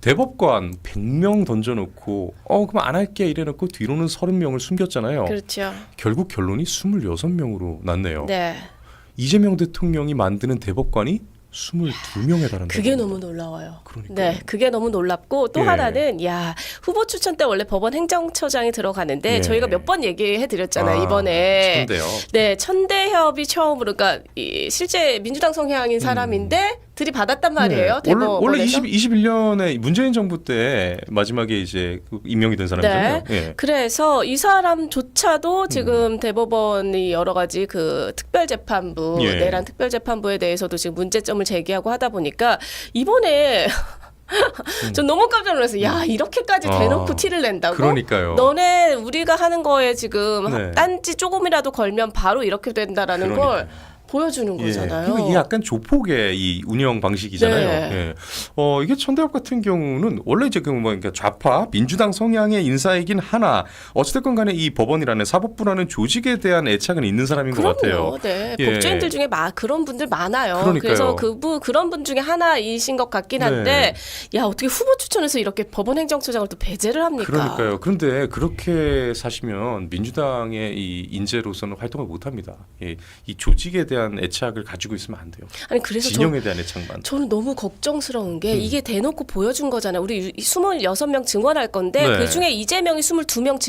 대법관 100명 던져놓고 그럼 안 할게 이래놓고 뒤로는 30명을 숨겼잖아요. 그렇죠. 결국 결론이 26명으로 났네요. 네. 이재명 대통령이 만드는 대법관이 22명에 달한다. 그게 너무 놀라워요. 그러니까요. 네, 그게 너무 놀랍고 또 예. 하나는 후보 추천 때 원래 법원 행정처장이 들어가는데 예. 저희가 몇 번 얘기해 드렸잖아요. 이번에. 천대요. 네, 천대협이 처음으로 그러니까 실제 민주당 성향인 사람인데 들이받았단 말이에요. 네. 원래 대법원에서. 21년에 문재인 정부 때 마지막에 이제 임명이 된 사람이잖아요. 네. 예. 그래서 이 사람조차도 지금 대법원이 여러 가지 그 특별재판부, 예. 내란 특별재판부에 대해서도 지금 문제점을 제기하고 하다 보니까 이번에 전 너무 깜짝 놀랐어요. 야, 이렇게까지 대놓고 티를 낸다고? 그러니까요. 너네 우리가 하는 거에 지금 네. 딴지 조금이라도 걸면 바로 이렇게 된다라는 걸 보여주는 거잖아요. 그리고 이게 약간 조폭의 이 운영 방식이잖아요. 네. 예. 이게 천대엽 같은 경우는 원래 이제 그러니까 좌파 민주당 성향의 인사이긴 하나 어찌됐건 간에 이 법원이라는 사법부라는 조직에 대한 애착은 있는 사람인 것 같아요. 네. 예. 법조인들 중에 그런 분들 많아요. 그러니까요. 그래서 그런 분 중에 하나이신 것 같긴 한데, 야, 어떻게 후보 추천해서 이렇게 법원 행정처장을 또 배제를 합니까? 그러니까요. 그런데 그렇게 사시면 민주당의 이 인재로서는 활동을 못 합니다. 이 조직에 대한 애착을 가지고 있으면 안 돼요. 아니 그래서 진영에 대한 애착만. 저는 너무 걱정스러운 게 이게 대놓고 보여준 거잖아요. 우리 26명 증언할 건데 네. 그중에 이재명이 22명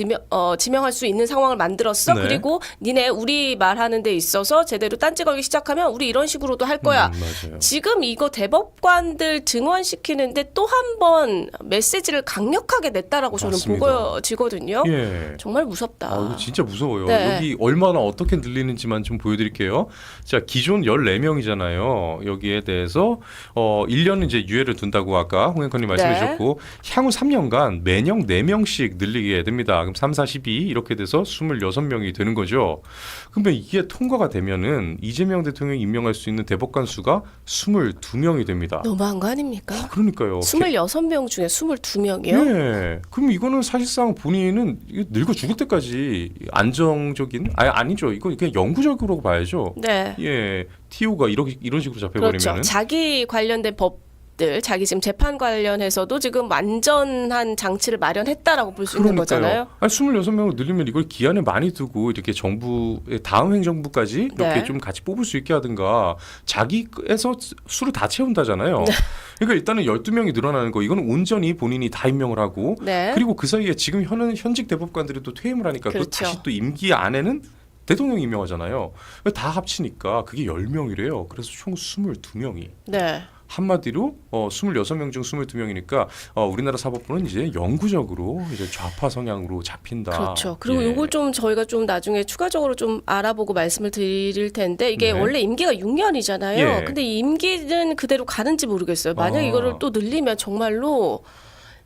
지명할 수 있는 상황을 만들었어. 네. 그리고 니네 우리 말하는 데 있어서 제대로 딴지 걸기 시작하면 우리 이런 식으로도 할 거야. 맞아요. 지금 이거 대법관들 증언시키는데 또 한 번 메시지를 강력하게 냈다라고 맞습니다. 저는 보여지거든요. 예. 정말 무섭다. 이거 진짜 무서워요. 네. 여기 얼마나 어떻게 늘리는지만 좀 보여드릴게요. 자, 기존 14명이잖아요. 여기에 대해서 1년 이제 유예를 둔다고 아까 홍영권님 말씀해 네. 주셨고 향후 3년간 매년 4명씩 늘리게 됩니다. 그럼 3, 4, 12 이렇게 돼서 26명이 되는 거죠. 그러면 이게 통과가 되면은 이재명 대통령이 임명할 수 있는 대법관 수가 22명이 됩니다. 너무한 거 아닙니까? 그러니까요. 26명 중에 22명이요? 예. 그럼 이거는 사실상 본인은 늙어 죽을 때까지 안정적인 아니죠. 이거 그냥 영구적으로 봐야죠. 네. 예. TO가 이런 식으로 잡혀버리면은 그렇죠. 자기 관련된 법들, 자기 지금 재판 관련해서도 지금 완전한 장치를 마련했다라고 볼 수 있는 거잖아요. 26명으로 늘리면 이걸 기한에 많이 두고 이렇게 정부의 다음 행정부까지 이렇게 네. 좀 같이 뽑을 수 있게 하든가 자기에서 수를 다 채운다잖아요. 네. 그러니까 일단은 12명이 늘어나는 거 이거는 온전히 본인이 다 임명을 하고 네. 그리고 그 사이에 지금 현직 대법관들이 또 퇴임을 하니까 또 그렇죠. 다시 또 임기 안에는 대통령이 임명하잖아요. 다 합치니까 그게 10명이래요. 그래서 총 22명이. 네. 한마디로 26명 중 22명이니까 우리나라 사법부는 이제 영구적으로 이제 좌파 성향으로 잡힌다. 그렇죠. 그리고 예. 요걸 좀 저희가 좀 나중에 추가적으로 좀 알아보고 말씀을 드릴 텐데 이게 네. 원래 임기가 6년이잖아요. 예. 근데 이 임기는 그대로 가는지 모르겠어요. 만약 이거를 또 늘리면 정말로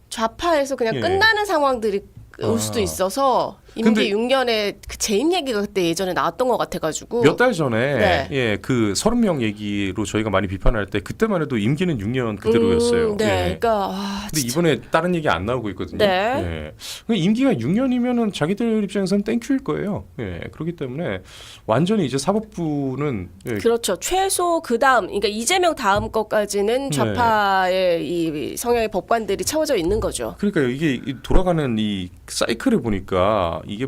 좌파에서 그냥 예. 끝나는 상황들이 올 수도 있어서 임기 6년에 그 재임 얘기가 그때 예전에 나왔던 것 같아가지고 몇 달 전에 네. 예, 그 30명 얘기로 저희가 많이 비판할 때 그때만 해도 임기는 6년 그대로였어요. 네, 예. 그러니까 근데 진짜. 이번에 다른 얘기 안 나오고 있거든요. 네. 예. 그러니까 임기가 6년이면은 자기들 입장에서는 땡큐일 거예요. 예. 그렇기 때문에 완전히 이제 사법부는 그렇죠. 최소 그 다음, 그러니까 이재명 다음 것까지는 좌파의 이 성향의 법관들이 채워져 있는 거죠. 그러니까 이게 돌아가는 이 사이클을 보니까 이게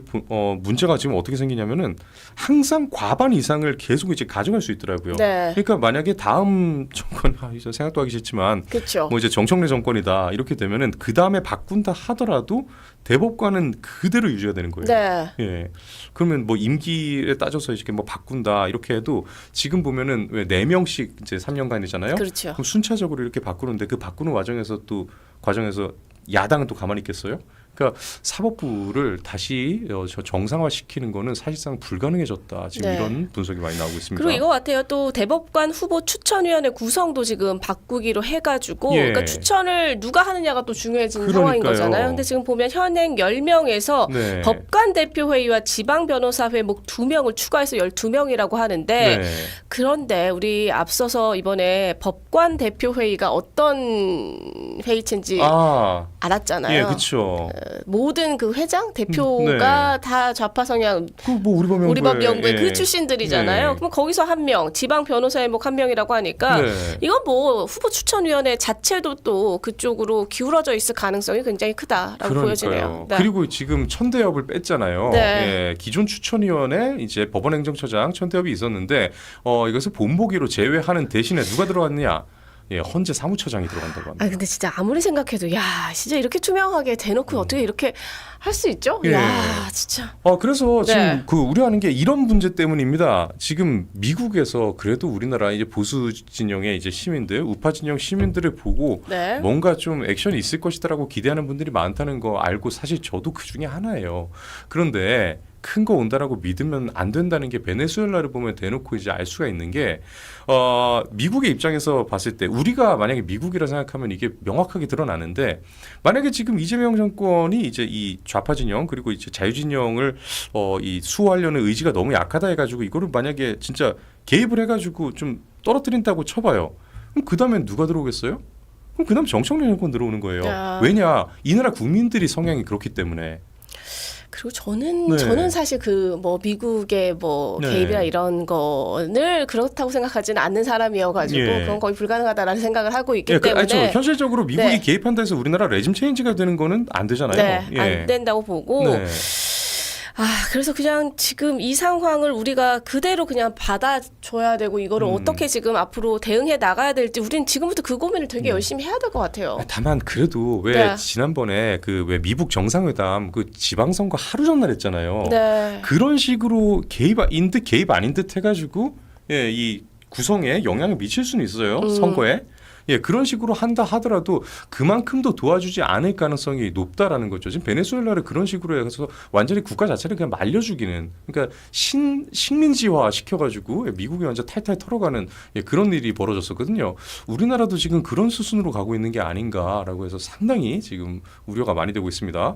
문제가 지금 어떻게 생기냐면은 항상 과반 이상을 계속 이제 가져갈 수 있더라고요. 네. 그러니까 만약에 다음 정권 이제 생각도 하기 싫지만 그렇죠. 뭐 이제 정청래 정권이다 이렇게 되면은 그 다음에 바꾼다 하더라도 대법관은 그대로 유지가 되는 거예요. 네. 예. 그러면 뭐 임기에 따져서 이렇게 뭐 바꾼다 이렇게 해도 지금 보면은 왜 4명씩 이제 3년간이잖아요. 그렇죠. 그럼 순차적으로 이렇게 바꾸는데 그 바꾸는 과정에서 야당은 또 가만히 있겠어요? 그러니까 사법부를 다시 정상화시키는 거는 사실상 불가능해졌다. 지금 네. 이런 분석이 많이 나오고 있습니다. 그리고 이거 같아요. 또 대법관 후보 추천위원회 구성도 지금 바꾸기로 해가지고 예. 그러니까 추천을 누가 하느냐가 또 중요해지는 그러니까요. 상황인 거잖아요. 근데 지금 보면 현행 10명에서 네. 법관 대표회의와 지방변호사회 목 2명을 추가해서 12명이라고 하는데 네. 그런데 우리 앞서서 이번에 법관 대표회의가 어떤 회의체인지 알았잖아요. 예, 그렇죠. 모든 그 회장 대표가 다 좌파 성향 그뭐 우리법 연구회 예. 그 출신들이잖아요. 예. 그럼 거기서 한 명, 지방 변호사의 목 한 명이라고 하니까 네. 이건 뭐 후보 추천위원회 자체도 또 그쪽으로 기울어져 있을 가능성이 굉장히 크다라고 보여지네요. 네. 그리고 지금 천대엽을 뺐잖아요. 네. 예, 기존 추천위원회 이제 법원행정처장 천대엽이 있었는데 이것을 본보기로 제외하는 대신에 누가 들어갔느냐? 예, 헌재 사무처장이 들어간다고 합니다. 아 근데 진짜 아무리 생각해도 야 진짜 이렇게 투명하게 대놓고 어떻게 이렇게 할 수 있죠? 예. 야 진짜. 그래서 지금 네. 그 우려하는 게 이런 문제 때문입니다. 지금 미국에서 그래도 우리나라 이제 보수 진영의 이제 시민들, 우파 진영 시민들을 보고 네. 뭔가 좀 액션이 있을 것이다라고 기대하는 분들이 많다는 거 알고 사실 저도 그 중에 하나예요. 그런데 큰 거 온다라고 믿으면 안 된다는 게 베네수엘라를 보면 대놓고 이제 알 수가 있는 게 미국의 입장에서 봤을 때 우리가 만약에 미국이라 생각하면 이게 명확하게 드러나는데 만약에 지금 이재명 정권이 이제 이 좌파 진영 그리고 이제 자유 진영을 이 수호하려는 의지가 너무 약하다 해가지고 이거를 만약에 진짜 개입을 해가지고 좀 떨어뜨린다고 쳐봐요. 그럼 그 다음엔 누가 들어오겠어요? 그럼 그 다음 정청래 정권 들어오는 거예요. 야. 왜냐 이 나라 국민들이 성향이 그렇기 때문에. 그리고 저는 네. 저는 사실 그 뭐 미국의 뭐 네. 개입이나 이런 거를 그렇다고 생각하지는 않는 사람이어가지고 예. 그건 거의 불가능하다라는 생각을 하고 있기 예, 때문에 아니, 현실적으로 미국이 네. 개입한다 해서 우리나라 레짐 체인지가 되는 거는 안 되잖아요. 네, 예. 안 된다고 보고 네. 그래서 그냥 지금 이 상황을 우리가 그대로 그냥 받아줘야 되고 이거를 어떻게 지금 앞으로 대응해 나가야 될지 우리는 지금부터 그 고민을 되게 열심히 해야 될 것 같아요. 다만 그래도 왜 네. 지난번에 그 왜 미국 정상회담 그 지방선거 하루 전날 했잖아요. 네. 그런 식으로 개입인 듯 개입 아닌 듯 해가지고 예, 이 구성에 영향을 미칠 수는 있어요. 선거에. 예, 그런 식으로 한다 하더라도 그만큼도 도와주지 않을 가능성이 높다라는 거죠. 지금 베네수엘라를 그런 식으로 해서 완전히 국가 자체를 그냥 말려주기는 그러니까 식민지화 시켜가지고 미국이 완전 탈탈 털어가는 그런 일이 벌어졌었거든요. 우리나라도 지금 그런 수순으로 가고 있는 게 아닌가라고 해서 상당히 지금 우려가 많이 되고 있습니다.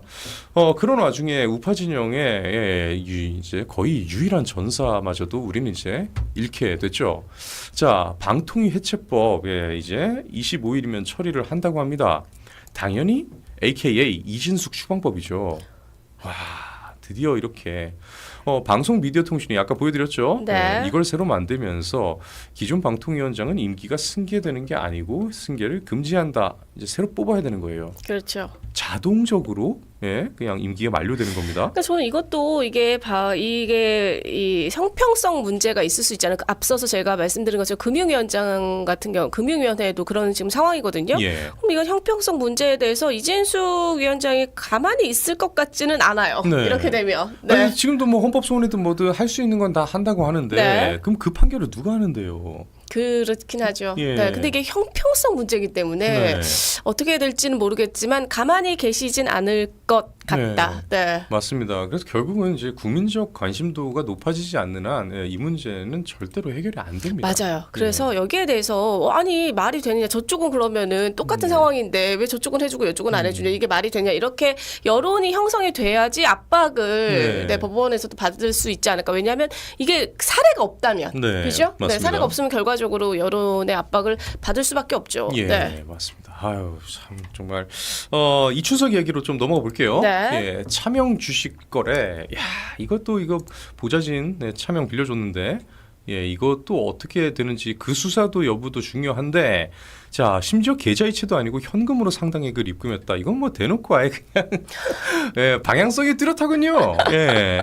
그런 와중에 우파 진영의 이제 거의 유일한 전사마저도 우리는 이제 잃게 됐죠. 자, 방통위 해체법 이제 25일이면 처리를 한다고 합니다. 당연히 AKA 이진숙 추방법이죠. 와, 드디어 이렇게 방송 미디어 통신이 아까 보여드렸죠. 네. 이걸 새로 만들면서 기존 방통위원장은 임기가 승계되는 게 아니고 승계를 금지한다. 이제 새로 뽑아야 되는 거예요. 그렇죠. 자동적으로 그냥 임기가 만료되는 겁니다. 그러니까 저는 이것도 이게 이 형평성 문제가 있을 수 있잖아요. 앞서서 제가 말씀드린 것처럼 금융위원장 같은 경우 금융위원회에도 그런 지금 상황이거든요. 예. 그럼 이건 형평성 문제에 대해서 이진숙 위원장이 가만히 있을 것 같지는 않아요. 네. 이렇게 되면. 네. 아니, 지금도 뭐 헌법소원이든 뭐든 할 수 있는 건 다 한다고 하는데 네. 그럼 그 판결을 누가 하는데요? 그렇긴 하죠. 예. 네, 근데 이게 형평성 문제이기 때문에 네. 어떻게 될지는 모르겠지만 가만히 계시진 않을 것 같다. 네. 맞습니다. 그래서 결국은 이제 국민적 관심도가 높아지지 않는 한 이 문제는 절대로 해결이 안 됩니다. 맞아요. 그래서 여기에 대해서 아니 말이 되느냐 저쪽은 그러면은 똑같은 상황인데 왜 저쪽은 해주고 이쪽은 안 해주냐 이게 말이 되냐 이렇게 여론이 형성이 돼야지 압박을 네. 법원에서도 받을 수 있지 않을까. 왜냐하면 이게 사례가 없다면 네, 그죠? 맞습니다. 사례가 없으면 결과적으로 여론의 압박을 받을 수밖에 없죠. 예, 네. 맞습니다. 아유, 참 정말 이춘석 얘기로 좀 넘어가 볼게요. 네. 예, 차명 주식 거래. 야, 이것도 이거 보좌진 차명 빌려줬는데 이것도 어떻게 되는지 그 수사도 여부도 중요한데 자, 심지어 계좌이체도 아니고 현금으로 상당액을 입금했다. 이건 뭐 대놓고 아예 그냥 방향성이 뚜렷하군요. 예.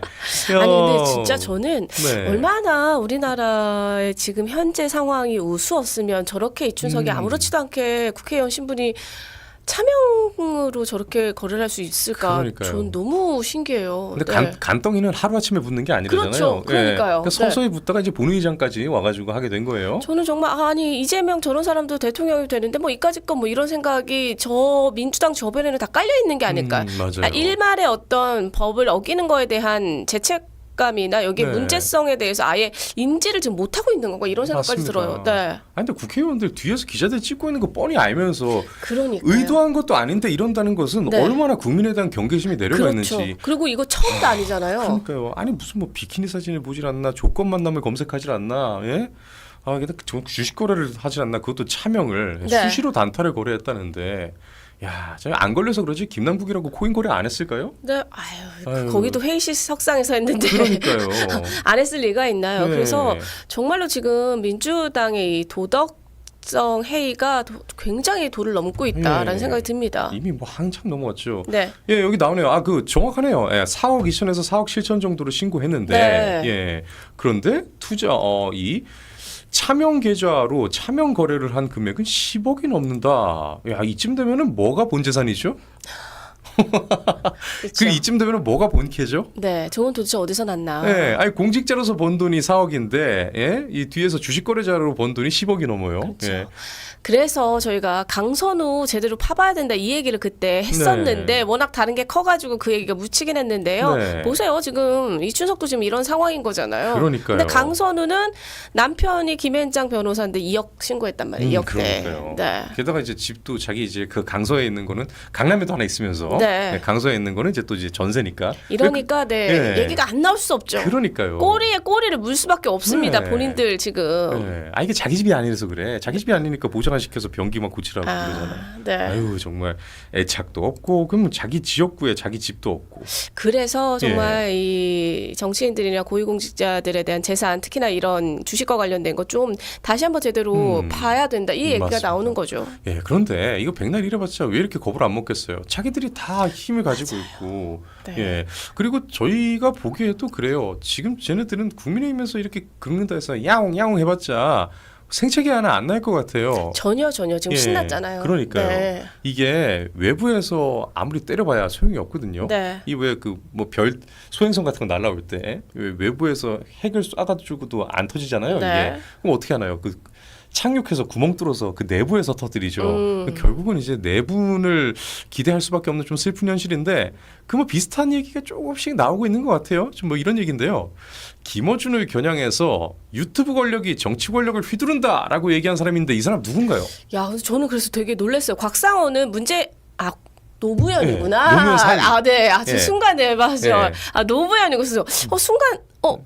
아니 근데 진짜 저는 네. 얼마나 우리나라의 지금 현재 상황이 우스웠으면 저렇게 이춘석이 아무렇지도 않게 국회의원 신분이 차명으로 저렇게 거래를 할 수 있을까? 그러니까요. 전 너무 신기해요. 근데 네. 간덩이는 하루아침에 붙는 게 아니잖아요. 그렇죠. 그러니까요. 그러니까 서서히 붙다가 이제 본회의장까지 와가지고 하게 된 거예요. 저는 정말 아니 이재명 저런 사람도 대통령이 되는데 뭐 이까짓 건 뭐 이런 생각이 저 민주당 저변에는 다 깔려 있는 게 아닐까. 맞아요. 일말의 어떤 법을 어기는 거에 대한 죄책감이나 여기 네. 문제성에 대해서 아예 인지를 지금 못 하고 있는 건가 이런 생각까지 맞습니다. 들어요. 네. 아니 근데 국회의원들 뒤에서 기자들 찍고 있는 거 뻔히 알면서 그러니까 의도한 것도 아닌데 이런다는 것은 네. 얼마나 국민에 대한 경계심이 내려가 그렇죠. 있는지. 그리고 이거 처음도 아니잖아요. 그러니까요. 아니 무슨 뭐 비키니 사진을 보질 않나, 조건 만남을 검색하질 않나, 예? 근데 주식 거래를 하질 않나, 그것도 차명을 네. 수시로 단타를 거래했다는데, 야, 제가 안 걸려서 그러지 김남국이라고 코인 거래 안 했을까요? 네, 아유. 거기도 회의실 석상에서 했는데 그러니까요. 안 했을 리가 있나요? 네. 그래서 정말로 지금 민주당의 이 도덕성 해이가 굉장히 도를 넘고 있다라는 네. 생각이 듭니다. 이미 뭐 한참 넘어왔죠. 네. 예, 여기 나오네요. 아, 그 정확하네요. 예, 4억 2천에서 4억 7천 정도로 신고했는데, 네. 예, 그런데 이 차명 계좌로 차명 거래를 한 금액은 10억이 넘는다. 야, 이쯤 되면은 뭐가 본 재산이죠? 그렇죠. 그 이쯤 되면은 뭐가 본캐죠? 네, 저건 도대체 어디서 났나? 예, 아니 공직자로서 번 돈이 4억인데, 예, 이 뒤에서 주식 거래자로 번 돈이 10억이 넘어요. 그렇죠. 예. 그래서 저희가 강선우 제대로 파봐야 된다 이 얘기를 그때 했었는데 네. 워낙 다른 게 커가지고 그 얘기가 묻히긴 했는데요. 네. 보세요, 지금 이춘석도 지금 이런 상황인 거잖아요. 그러니까요. 근데 강선우는 남편이 김앤장 변호사인데 2억 신고했단 말이에요. 2억대. 그러니까요. 네. 게다가 이제 집도 자기 이제 그 강서에 있는 거는 강남에도 하나 있으면서 네. 강서에 있는 거는 이제 또 이제 전세니까. 이러니까 네, 예. 얘기가 안 나올 수 없죠. 그러니까요. 꼬리에 꼬리를 물 수밖에 없습니다. 네. 본인들 지금. 예. 아 이게 자기 집이 아니라서 그래. 자기 집이 아니니까 보장을 시켜서 변기만 고치라고 그러잖아. 네. 아유 정말 애착도 없고 그러면 자기 지역구에 자기 집도 없고. 그래서 정말 예. 이 정치인들이나 고위공직자들에 대한 재산, 특히나 이런 주식과 관련된 거 좀 다시 한번 제대로 봐야 된다. 이 얘기가 맞습니다. 나오는 거죠. 예, 그런데 이거 백날 이래봤자 왜 이렇게 겁을 안 먹겠어요? 자기들이 다 힘을 가지고 있고, 네. 예. 그리고 저희가 보기에도 그래요. 지금 쟤네들은 국민의힘에서 이렇게 긁는다 해서 야옹 야옹 해봤자 생채기 하나 안 날 것 같아요. 전혀 지금 예, 신났잖아요. 그러니까요. 네. 이게 외부에서 아무리 때려봐야 소용이 없거든요. 네. 이 왜 그 뭐 별 소행성 같은 거 날라올 때 왜 외부에서 핵을 쏴가지고도 안 터지잖아요. 네. 이게 그럼 어떻게 하나요? 그 착륙해서 구멍 뚫어서 그 내부에서 터뜨리죠. 결국은 이제 내분을 기대할 수밖에 없는 좀 슬픈 현실인데 그 뭐 비슷한 얘기가 조금씩 나오고 있는 것 같아요. 좀 뭐 이런 얘기인데요. 김어준을 겨냥해서 유튜브 권력이 정치 권력을 휘두른다라고 얘기한 사람인데 이 사람 누군가요? 야, 저는 그래서 되게 놀랐어요. 곽상원은 노무현이구나. 예, 노무현 사위. 네. 예. 순간에 맞아. 예. 노무현이고 그래서 순간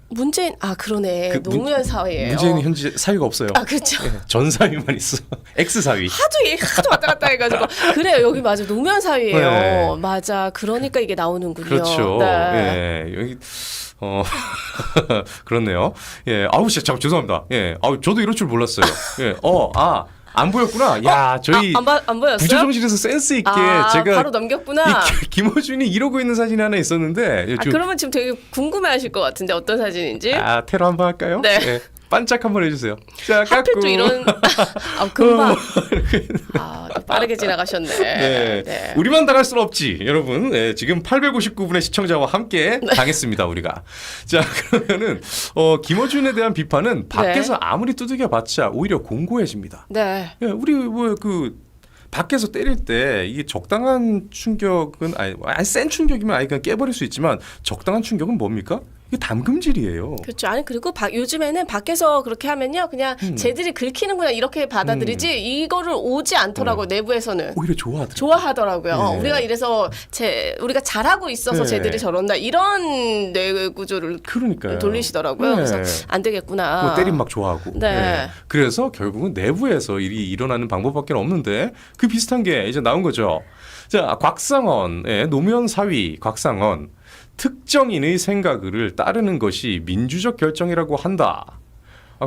문재인 그러네. 그 노무현 사위예요. 문재인이 현재 사위가 없어요. 그렇죠. 예, 전 사위만 있어. X 사위. 하도 왔다 갔다 해가지고 그래요. 여기 맞아. 노무현 사위예요. 네. 맞아. 그러니까 이게 나오는군요. 그렇죠. 네. 예, 여기 그렇네요. 예, 아우 진짜 죄송합니다. 예, 아우 저도 이럴 줄 몰랐어요. 예, 안 보였구나. 야, 저희 안 보였어요? 부조정실에서 센스 있게 제가 바로 넘겼구나. 김어준이 이러고 있는 사진이 하나 있었는데 그러면 지금 되게 궁금해하실 것 같은데 어떤 사진인지. 테러 한번 할까요? 네. 예, 반짝 한번 해주세요. 자, 하필 깎고. 또 이런 금방 또 빠르게 지나가셨네. 네. 네. 우리만 당할 수는 없지, 여러분. 네, 지금 859분의 시청자와 함께 당했습니다, 우리가. 자, 그러면은 김어준에 대한 비판은 밖에서 아무리 두들겨봤자 오히려 공고해집니다. 네. 예, 우리 밖에서 때릴 때 이게 적당한 충격은 센 충격이면 아예 그냥 깨버릴 수 있지만 적당한 충격은 뭡니까? 이게 담금질이에요. 그렇죠. 아니 그리고 요즘에는 밖에서 그렇게 하면요, 그냥 쟤들이 긁히는구나 이렇게 받아들이지 이거를 오지 않더라고. 내부에서는 오히려 좋아하더라고요. 좋아하더라고요. 네. 우리가 이래서 우리가 잘하고 있어서 네. 쟤들이 저런다 이런 뇌 구조를 그러니까요. 돌리시더라고요. 네. 그래서 안 되겠구나. 뭐 때림 막 좋아하고. 네. 그래서 결국은 내부에서 일이 일어나는 방법밖에 없는데 그 비슷한 게 이제 나온 거죠. 자, 곽상원, 노무현 사위 곽상원. 특정인의 생각을 따르는 것이 민주적 결정이라고 한다.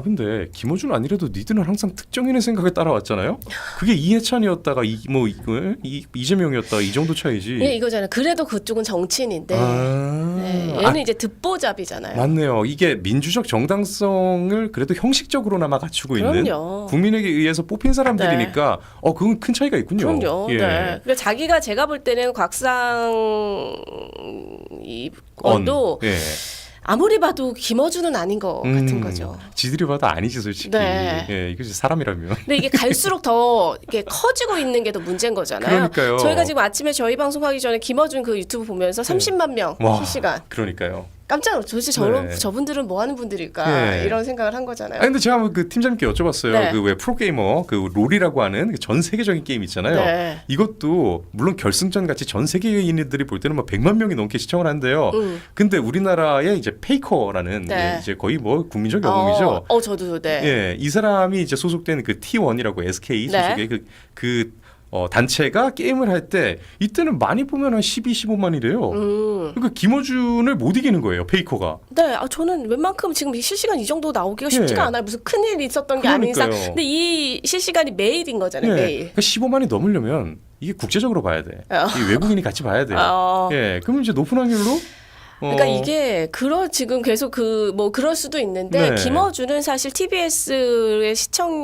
근데 김어준 아니라도 니들은 항상 특정인의 생각에 따라왔잖아요. 그게 이해찬이었다가 이재명이었다 이 정도 차이지. 예, 이거잖아요. 그래도 그쪽은 정치인인데 네, 얘는 이제 듣보잡이잖아요. 맞네요. 이게 민주적 정당성을 그래도 형식적으로나마 갖추고 그럼요. 있는 국민에게 의해서 뽑힌 사람들이니까 그건 큰 차이가 있군요. 그럼요. 예. 네. 그러니까 자기가 제가 볼 때는 곽상원도 예. 아무리 봐도 김어준은 아닌 것 같은 거죠. 지들이 봐도 아니지 솔직히. 네. 예, 이것이 사람이라면. 근데 이게 갈수록 더 이게 커지고 있는 게 더 문제인 거잖아요. 그러니까요. 저희가 지금 아침에 저희 방송하기 전에 김어준 그 유튜브 보면서 30만 명 실시간. 그러니까요. 깜짝 놀랐어요. 도대체 저분들은 뭐 하는 분들일까 네. 이런 생각을 한 거잖아요. 근데 제가 한번 그 팀장님께 여쭤봤어요. 네. 그 왜 프로게이머 그 롤이라고 하는 그 전 세계적인 게임 있잖아요. 네. 이것도 물론 결승전 같이 전 세계인들이 볼 때는 뭐 100만 명이 넘게 시청을 한대요. 근데 우리나라의 이제 페이커라는 네. 이제 거의 뭐 국민적 영웅이죠. 저도 네. 예, 이 사람이 이제 소속된 그 T1이라고 SK 소속의 그 단체가 게임을 할 때 이때는 많이 보면 한 12, 15만이래요. 그러니까 김어준을 못 이기는 거예요, 페이커가. 네, 저는 웬만큼 지금 실시간 이 정도 나오기가 쉽지가 예. 않아요. 무슨 큰일이 있었던 게 아닌 이상. 그러니까요. 근데 이 실시간이 매일인 거잖아요, 매일. 그러니까 15만이 넘으려면 이게 국제적으로 봐야 돼. 어. 이 외국인이 같이 봐야 돼. 어. 예, 그러면 이제 높은 확률로. 그러니까 이게 지금 계속 그럴 수도 있는데 네. 김어준은 사실 TBS의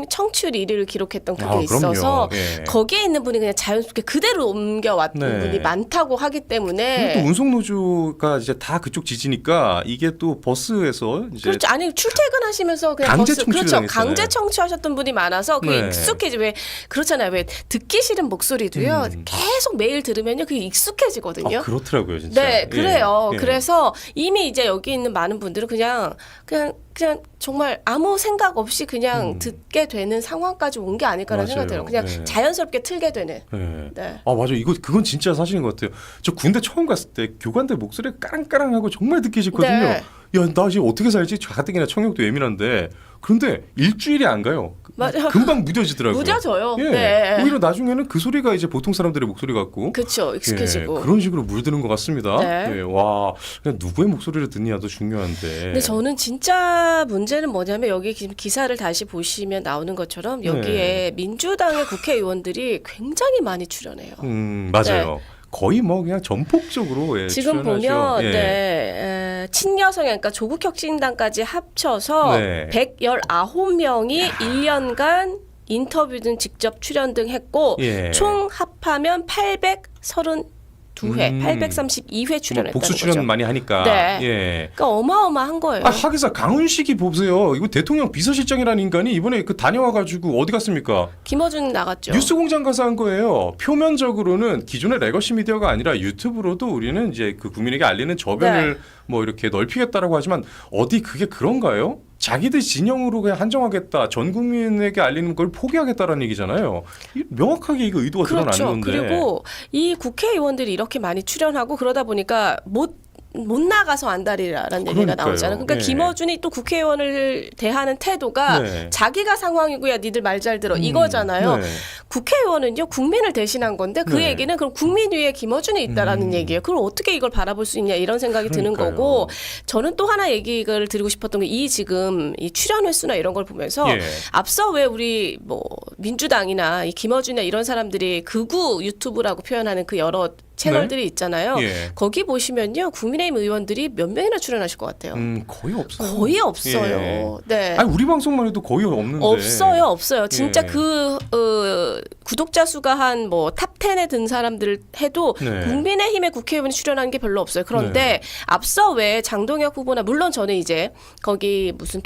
청취율 1위를 기록했던 그게 있어서 예. 거기에 있는 분이 그냥 자연스럽게 그대로 옮겨왔던 네. 분이 많다고 하기 때문에 또 운송노조가 이제 다 그쪽 지지니까 이게 또 버스에서 이제 그렇죠. 아니 출퇴근하시면서 그냥 강제 버스, 청취를 그렇죠. 당했잖아요. 강제 청취하셨던 분이 많아서 그게 네. 익숙해지 왜 그렇잖아요. 왜 듣기 싫은 목소리도요. 계속 매일 들으면요 그게 익숙해지거든요. 그렇더라고요, 진짜. 네, 그래요. 예. 그래서 이미 이제 여기 있는 많은 분들은 그냥 정말 아무 생각 없이 그냥 듣게 되는 상황까지 온 게 아닐까라는 맞아요. 생각이 들어요. 그냥 네. 자연스럽게 틀게 되는. 예. 네. 아 맞아, 그건 진짜 사실인 것 같아요. 저 군대 처음 갔을 때 교관들 목소리가 까랑까랑하고 정말 듣기 싫거든요. 네. 야, 나 지금 어떻게 살지? 가뜩이나 청력도 예민한데. 그런데 일주일이 안 가요. 맞아요. 금방 무뎌지더라고요. 무뎌져요. 예. 네. 오히려 나중에는 그 소리가 이제 보통 사람들의 목소리 같고. 그렇죠. 익숙해지고. 예, 그런 식으로 물드는 것 같습니다. 네. 예, 와, 그냥 누구의 목소리를 듣느냐도 중요한데. 근데 저는 진짜 문제는 뭐냐면 여기 지금 기사를 다시 보시면 나오는 것처럼 여기에 네. 민주당의 국회의원들이 굉장히 많이 출연해요. 맞아요. 거의 뭐 그냥 전폭적으로 지금 출연하죠. 보면 예. 친여성 그러니까 조국혁신당까지 합쳐서 네. 119명이 1년간 인터뷰 등 직접 출연 등 했고 예. 총 합하면 832회, 832회 출연했다는 복수 거죠. 출연 많이 하니까. 네. 예. 그러니까 어마어마한 거예요. 하기사 강훈식이 보세요. 이거 대통령 비서실장이라는 인간이 이번에 다녀와가지고 어디 갔습니까? 김어준 나갔죠. 뉴스공장 가서 한 거예요. 표면적으로는 기존의 레거시 미디어가 아니라 유튜브로도 우리는 이제 그 국민에게 알리는 저변을 뭐 이렇게 넓히겠다라고 하지만 어디 그게 그런가요? 자기들 진영으로 그냥 한정하겠다, 전 국민에게 알리는 걸 포기하겠다라는 얘기잖아요. 명확하게 이거 의도가 그렇죠. 드러나는 건데. 그리고 이 국회의원들이 이렇게 많이 출연하고 그러다 보니까 못 나가서 안달이라는 얘기가 그러니까요. 나오잖아요. 그러니까 네. 김어준이 또 국회의원을 대하는 태도가 네. 자기가 상황이고야 니들 말 잘 들어 이거잖아요. 네. 국회의원은요 국민을 대신한 건데 그 네. 얘기는 그럼 국민 위에 김어준이 있다라는 얘기예요. 그럼 어떻게 이걸 바라볼 수 있냐 이런 생각이 드는 그러니까요. 거고 저는 또 하나 얘기를 드리고 싶었던 게 지금 이 출연 횟수나 이런 걸 보면서 예. 앞서 왜 우리 뭐 민주당이나 이 김어준이나 이런 사람들이 극우 유튜브라고 표현하는 그 여러 채널들이 있잖아요. 예. 거기 보시면요 국민의힘 의원들이 몇 명이나 출연하실 것 같아요. 거의 없어요. 거의 없어요. 예. 네. 아니 우리 방송만 해도 거의 없는데. 없어요. 진짜 예. 구독자 수가 한 뭐 탑 10에 든 사람들 해도 네. 국민의힘의 국회의원이 출연한 게 별로 없어요. 그런데 네. 앞서 왜 장동혁 후보나 물론 저는 이제 거기 무슨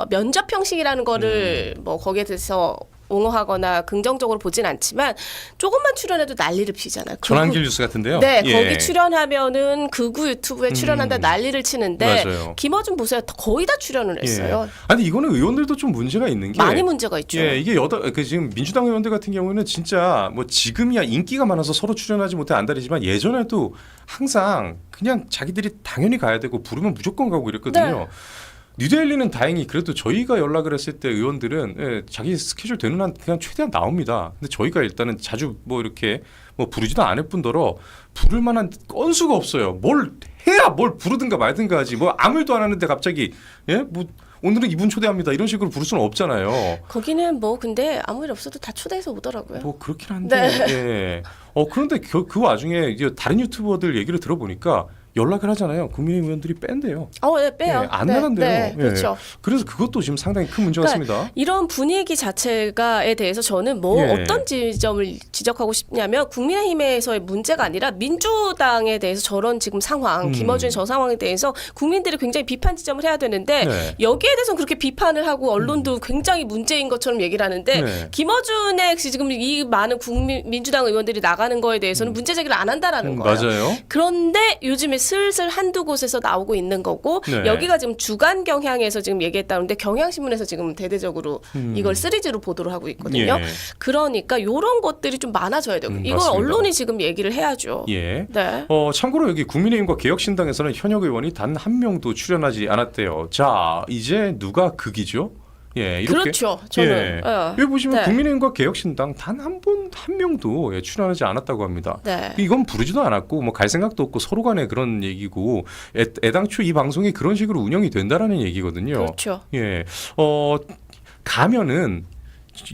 면접 형식이라는 거를 뭐 거기에 대해서 옹호하거나 긍정적으로 보진 않지만 조금만 출연해도 난리를 피잖아요. 전환길 뉴스 같은데요. 네, 예. 거기 출연하면 극우 유튜브에 출연한다 난리를 치는데 맞아요. 김어준 보세요. 거의 다 출연을 했어요. 예. 아니 이거는 의원들도 좀 문제가 있는 게 많이 문제가 있죠. 예, 이게 지금 민주당 의원들 같은 경우는 진짜 뭐 지금이야 인기가 많아서 서로 출연하지 못해 안달이지만 예전에도 항상 그냥 자기들이 당연히 가야 되고 부르면 무조건 가고 이랬거든요. 네. 뉴데일리는 다행히 그래도 저희가 연락을 했을 때 의원들은 자기 스케줄 되는 한 그냥 최대한 나옵니다. 근데 저희가 일단은 자주 뭐 이렇게 뭐 부르지도 않을 뿐더러 부를 만한 건수가 없어요. 뭘 해야 뭘 부르든가 말든가 하지. 뭐 아무 일도 안 하는데 갑자기 뭐 오늘은 이분 초대합니다. 이런 식으로 부를 수는 없잖아요. 거기는 뭐 근데 아무 일 없어도 다 초대해서 오더라고요. 뭐 그렇긴 한데. 네. 예. 그런데 그 와중에 이제 다른 유튜버들 얘기를 들어보니까 연락을 하잖아요. 국민의힘 의원들이 뺀대요. 네, 빼요. 예, 안 나간대요. 네, 예. 그렇죠. 그래서 그것도 지금 상당히 큰 문제 같습니다. 이런 분위기 자체가에 대해서 저는 뭐 예. 어떤 지점을 지적하고 싶냐면 국민의힘에서의 문제가 아니라 민주당에 대해서 저런 지금 상황, 김어준의 저 상황에 대해서 국민들이 굉장히 비판 지점을 해야 되는데 네. 여기에 대해서는 그렇게 비판을 하고 언론도 굉장히 문제인 것처럼 얘기를 하는데 네. 김어준의 지금 이 많은 민주당 의원들이 나가는 거에 대해서는 문제 제기를 안 한다라는 거예요. 맞아요. 그런데 요즘에 슬슬 한두 곳에서 나오고 있는 거고 네. 여기가 지금 주간 경향에서 지금 얘기했다는데 경향신문에서 지금 대대적으로 이걸 시리즈로 보도를 하고 있거든요. 예. 그러니까 이런 것들이 좀 많아져야 돼요. 이걸 맞습니다. 언론이 지금 얘기를 해야죠. 예. 네. 참고로 여기 국민의힘과 개혁신당에서는 현역 의원이 단 한 명도 출연하지 않았대요. 자, 이제 누가 극이죠? 예, 이렇게. 그렇죠. 저는 예. 여기 보시면 네. 국민의힘과 개혁신당 단 한 명도 예, 출연하지 않았다고 합니다. 네. 이건 부르지도 않았고 뭐 갈 생각도 없고 서로 간에 그런 얘기고 애당초 이 방송이 그런 식으로 운영이 된다라는 얘기거든요. 그렇죠. 예, 가면은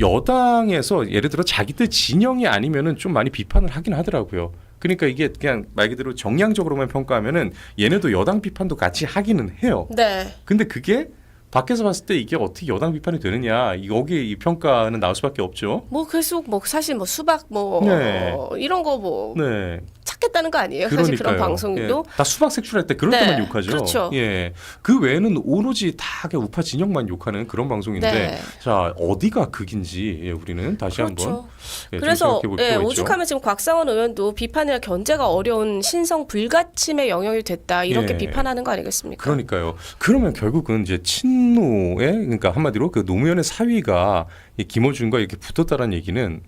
여당에서 예를 들어 자기들 진영이 아니면은 좀 많이 비판을 하긴 하더라고요. 그러니까 이게 그냥 말 그대로 정량적으로만 평가하면은 얘네도 여당 비판도 같이 하기는 해요. 네. 근데 그게 밖에서 봤을 때 이게 어떻게 여당 비판이 되느냐 여기 이 평가는 나올 수밖에 없죠. 뭐 계속 뭐 사실 뭐 수박 뭐 네. 이런 거 뭐 네. 찾겠다는 거 아니에요? 사실 그런 방송도. 예, 다 수박 색출할 때 그럴 네, 때만 욕하죠. 그렇죠. 예, 그 외에는 오로지 다 그냥 우파 진영만 욕하는 그런 방송인데, 네. 자 어디가 극인지 예, 우리는 다시 한번 그렇죠. 예, 그래서 좀 생각해볼 예, 필요가 있죠. 오죽하면 지금 곽상원 의원도 비판이나 견제가 어려운 신성 불가침에 영향이 됐다 이렇게 예. 비판하는 거 아니겠습니까? 그러니까요. 그러면 결국은 이제 친노의 그러니까 한마디로 그 노무현의 사위가 이 김어준과 이렇게 붙었다는 얘기는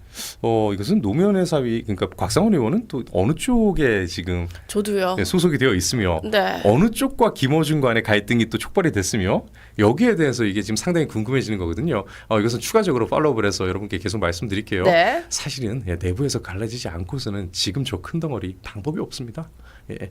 이것은 노무현의 사위 그러니까 곽상원 의원은 또 어느 쪽에 지금 저도요. 예, 소속이 되어 있으며 네. 어느 쪽과 김어준 간의 갈등이 또 촉발이 됐으며 여기에 대해서 이게 지금 상당히 궁금해지는 거거든요. 이것은 추가적으로 팔로우를 해서 여러분께 계속 말씀드릴게요. 네. 사실은 예, 내부에서 갈라지지 않고서는 지금 저 큰 덩어리 방법이 없습니다. 예.